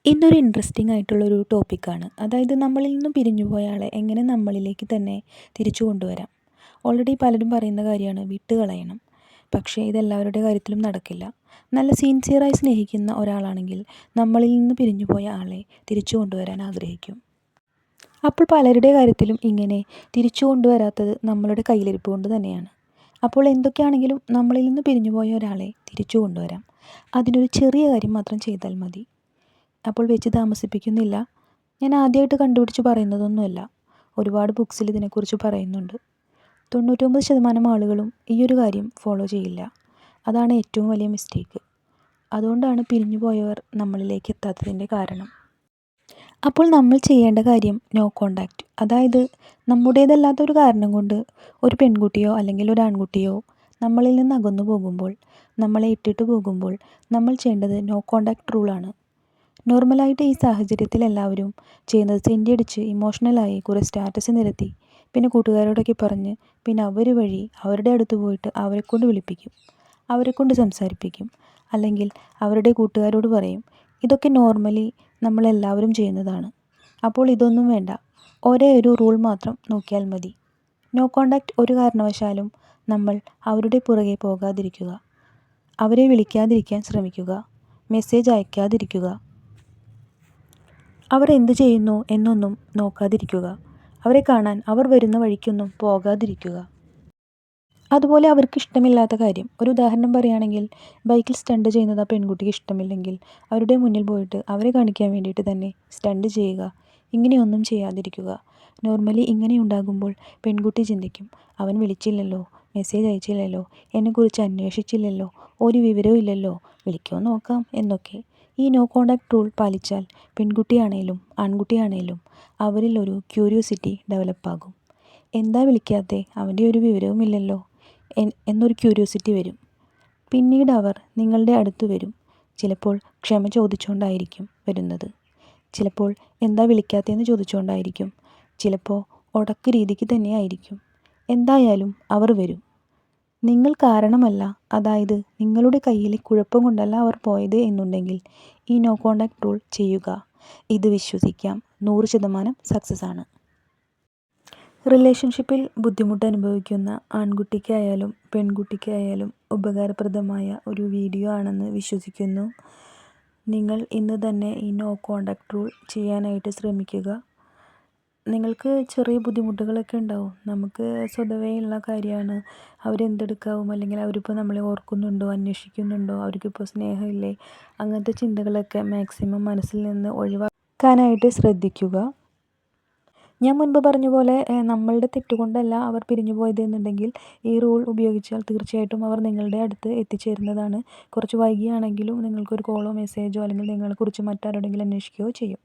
ഇന്നൊരു ഇൻട്രസ്റ്റിംഗ് ആയിട്ടുള്ളൊരു ടോപ്പിക്കാണ്. അതായത് നമ്മളിൽ നിന്നും പിരിഞ്ഞു പോയ ആളെ എങ്ങനെ നമ്മളിലേക്ക് തന്നെ തിരിച്ചു കൊണ്ടുവരാം. ഓൾറെഡി പലരും പറയുന്ന കാര്യമാണ് വിട്ട് കളയണം. പക്ഷേ ഇതെല്ലാവരുടെ കാര്യത്തിലും നടക്കില്ല. നല്ല സിൻസിയറായി സ്നേഹിക്കുന്ന ഒരാളാണെങ്കിൽ നമ്മളിൽ നിന്ന് പിരിഞ്ഞു പോയ ആളെ തിരിച്ചു കൊണ്ടുവരാൻ ആഗ്രഹിക്കും. അപ്പോൾ പലരുടെ കാര്യത്തിലും ഇങ്ങനെ തിരിച്ചു കൊണ്ടുവരാത്തത് നമ്മളുടെ കയ്യിലിരിപ്പ് കൊണ്ട് തന്നെയാണ്. അപ്പോൾ എന്തൊക്കെയാണെങ്കിലും നമ്മളിൽ നിന്ന് പിരിഞ്ഞു പോയ ഒരാളെ തിരിച്ചു കൊണ്ടുവരാം. അതിനൊരു ചെറിയ കാര്യം മാത്രം ചെയ്താൽ മതി. അപ്പോൾ വെച്ച് താമസിപ്പിക്കുന്നില്ല. ഞാൻ ആദ്യമായിട്ട് കണ്ടുപിടിച്ച് പറയുന്നതൊന്നുമല്ല. ഒരുപാട് ബുക്സിൽ ഇതിനെക്കുറിച്ച് പറയുന്നുണ്ട്. 99% ആളുകളും ഈ ഒരു കാര്യം ഫോളോ ചെയ്യില്ല. അതാണ് ഏറ്റവും വലിയ മിസ്റ്റേക്ക്. അതുകൊണ്ടാണ് പിരിഞ്ഞു പോയവർ നമ്മളിലേക്ക് എത്താത്തതിൻ്റെ കാരണം. അപ്പോൾ നമ്മൾ ചെയ്യേണ്ട കാര്യം നോ കോണ്ടാക്റ്റ്. അതായത് നമ്മുടേതല്ലാത്ത ഒരു കാരണം കൊണ്ട് ഒരു പെൺകുട്ടിയോ അല്ലെങ്കിൽ ഒരു ആൺകുട്ടിയോ നമ്മളിൽ നിന്ന് അകന്നു പോകുമ്പോൾ, നമ്മളെ ഇട്ടിട്ട് പോകുമ്പോൾ നമ്മൾ ചെയ്യേണ്ടത് നോ കോണ്ടാക്റ്റ് റൂളാണ്. നോർമലായിട്ട് ഈ സാഹചര്യത്തിൽ എല്ലാവരും ചെയ്യുന്നത് സെൻറ്റി അടിച്ച് ഇമോഷണലായി കുറേ സ്റ്റാറ്റസ് നിരത്തി പിന്നെ കൂട്ടുകാരോടൊക്കെ പറഞ്ഞ് പിന്നെ അവർ വഴി അവരുടെ അടുത്ത് പോയിട്ട് അവരെക്കൊണ്ട് വിളിപ്പിക്കും, അവരെക്കൊണ്ട് സംസാരിപ്പിക്കും, അല്ലെങ്കിൽ അവരുടെ കൂട്ടുകാരോട് പറയും. ഇതൊക്കെ നോർമലി നമ്മളെല്ലാവരും ചെയ്യുന്നതാണ്. അപ്പോൾ ഇതൊന്നും വേണ്ട. ഒരേ ഒരു റൂൾ മാത്രം നോക്കിയാൽ മതി. No contact. ഒരു കാരണവശാലും നമ്മൾ അവരുടെ പുറകെ പോകാതിരിക്കുക, അവരെ വിളിക്കാതിരിക്കാൻ ശ്രമിക്കുക, മെസ്സേജ് അയക്കാതിരിക്കുക, അവർ എന്ത് ചെയ്യുന്നു എന്നൊന്നും നോക്കാതിരിക്കുക, അവരെ കാണാൻ അവർ വരുന്ന വഴിക്കൊന്നും പോകാതിരിക്കുക. അതുപോലെ അവർക്ക് ഇഷ്ടമില്ലാത്ത കാര്യം, ഒരു ഉദാഹരണം പറയുകയാണെങ്കിൽ ബൈക്കിൽ സ്റ്റണ്ട് ചെയ്യുന്നത് ആ പെൺകുട്ടിക്ക് ഇഷ്ടമില്ലെങ്കിൽ അവരുടെ മുന്നിൽ പോയിട്ട് അവരെ കാണിക്കാൻ വേണ്ടിയിട്ട് തന്നെ സ്റ്റണ്ട് ചെയ്യുക. ഇങ്ങനെയൊന്നും ചെയ്യാതിരിക്കുക. നോർമലി ഇങ്ങനെ ഉണ്ടാകുമ്പോൾ പെൺകുട്ടി ചിന്തിക്കും, അവൻ വിളിച്ചില്ലല്ലോ, മെസ്സേജ് അയച്ചില്ലല്ലോ, എന്നെക്കുറിച്ച് അന്വേഷിച്ചില്ലല്ലോ, ഒരു വിവരവും ഇല്ലല്ലോ, വിളിക്കുമോ നോക്കാം എന്നൊക്കെ. ഈ നോ കോണ്ടാക്റ്റ് റൂൾ പാലിച്ചാൽ പെൺകുട്ടിയാണേലും ആൺകുട്ടിയാണേലും അവരിൽ ഒരു ക്യൂരിയോസിറ്റി ഡെവലപ്പാകും. എന്താ വിളിക്കാത്തെ, അവൻ്റെ ഒരു വിവരവുമില്ലല്ലോ എന്നൊരു ക്യൂരിയോസിറ്റി വരും. പിന്നീട് അവർ നിങ്ങളുടെ അടുത്ത് വരും. ചിലപ്പോൾ ക്ഷമ ചോദിച്ചുകൊണ്ടായിരിക്കും വരുന്നത്, ചിലപ്പോൾ എന്താ വിളിക്കാത്തതെന്ന് ചോദിച്ചുകൊണ്ടായിരിക്കും, ചിലപ്പോൾ ഉടക്ക് രീതിക്ക് തന്നെയായിരിക്കും. എന്തായാലും അവർ വരും. നിങ്ങൾ കാരണമല്ല, അതായത് നിങ്ങളുടെ കയ്യിലെ കുഴപ്പം കൊണ്ടല്ല അവർ പോയത് എന്നുണ്ടെങ്കിൽ ഈ നോ കോണ്ടാക്റ്റ് റൂൾ ചെയ്യുക. ഇത് വിശ്വസിക്കാം, 100% സക്സസ് ആണ്. റിലേഷൻഷിപ്പിൽ ബുദ്ധിമുട്ട് അനുഭവിക്കുന്ന ആൺകുട്ടിക്കായാലും പെൺകുട്ടിക്കായാലും ഉപകാരപ്രദമായ ഒരു വീഡിയോ ആണെന്ന് വിശ്വസിക്കുന്നു. നിങ്ങൾ ഇന്ന് തന്നെ ഈ നോ കോണ്ടാക്റ്റ് റൂൾ ചെയ്യാനായിട്ട് ശ്രമിക്കുക. നിങ്ങൾക്ക് ചെറിയ ബുദ്ധിമുട്ടുകളൊക്കെ ഉണ്ടാവും. നമുക്ക് സ്വതവേ ഉള്ള കാര്യമാണ്. അവരെന്തെടുക്കാവും, അല്ലെങ്കിൽ അവരിപ്പോൾ നമ്മളെ ഓർക്കുന്നുണ്ടോ, അന്വേഷിക്കുന്നുണ്ടോ, അവർക്കിപ്പോൾ സ്നേഹമില്ലേ, അങ്ങനത്തെ ചിന്തകളൊക്കെ മാക്സിമം മനസ്സിൽ നിന്ന് ഒഴിവാക്കാനായിട്ട് ശ്രദ്ധിക്കുക. ഞാൻ മുൻപ് പറഞ്ഞ പോലെ നമ്മളുടെ തെറ്റുകൊണ്ടല്ല അവർ പിരിഞ്ഞു പോയത് എന്നുണ്ടെങ്കിൽ ഈ റൂൾ ഉപയോഗിച്ചാൽ തീർച്ചയായിട്ടും അവർ നിങ്ങളുടെ അടുത്ത് എത്തിച്ചേരുന്നതാണ്. കുറച്ച് വൈകിയാണെങ്കിലും നിങ്ങൾക്കൊരു കോളോ മെസ്സേജോ അല്ലെങ്കിൽ നിങ്ങളെക്കുറിച്ച് മറ്റാരോടെങ്കിലും അന്വേഷിക്കുകയോ ചെയ്യും.